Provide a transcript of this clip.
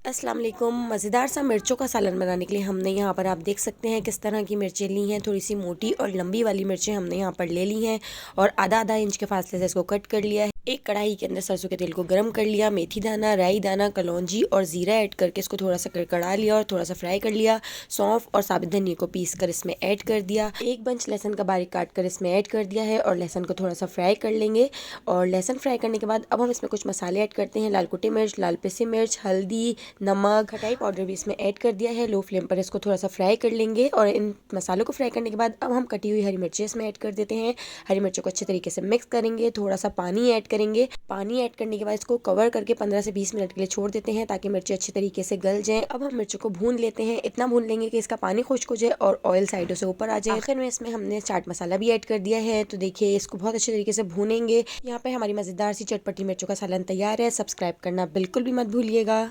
अस्सलाम वालेकुम। मज़ेदार सा मिर्चों का सालन बनाने के लिए हमने यहाँ पर आप देख सकते हैं किस तरह की मिर्चें ली हैं। थोड़ी सी मोटी और लंबी वाली मिर्चें हमने यहाँ पर ले ली हैं और आधा आधा इंच के फासले से इसको कट कर लिया है। एक कढ़ाई के अंदर सरसों के तेल को गर्म कर लिया, मेथी दाना, राई दाना, कलौंजी और ज़ीरा ऐड करके इसको थोड़ा सा कड़कड़ा लिया और थोड़ा सा फ्राई कर लिया। सौंफ और साबित धनिया को पीस कर इसमें ऐड कर दिया। एक बंच लहसुन का बारीक काट कर इसमें ऐड कर दिया है और लहसुन को थोड़ा सा फ्राई कर लेंगे। और लहसुन फ्राई करने के बाद अब हम इसमें कुछ मसाले ऐड करते हैं। लाल कुटी मिर्च, लाल पिसी मिर्च, हल्दी, नमक, खटाई पाउडर भी इसमें ऐड कर दिया है। लो फ्लेम पर इसको थोड़ा सा फ्राई कर लेंगे और इन मसालों को फ्राई करने के बाद अब हम कटी हुई हरी मिर्ची इसमें ऐड कर देते हैं। हरी मिर्चों को अच्छे तरीके से मिक्स करेंगे। थोड़ा सा पानी ऐड करेंगे। पानी ऐड करने के बाद इसको कवर करके 15 से 20 मिनट के लिए छोड़ देते हैं ताकि मिर्ची अच्छे तरीके से गल जाए। अब हम मिर्चों को भून लेते हैं। इतना भून लेंगे कि इसका पानी खुश्क हो जाए और ऑयल साइडों से ऊपर आ जाए। आखिर में इसमें हमने चाट मसाला भी ऐड कर दिया है। तो देखिए इसको बहुत अच्छे तरीके से भूनेंगे। यहाँ पे हमारी मज़ेदार सी चटपटी मिर्चों का सालन तैयार है। सब्सक्राइब करना बिल्कुल भी मत भूलिएगा।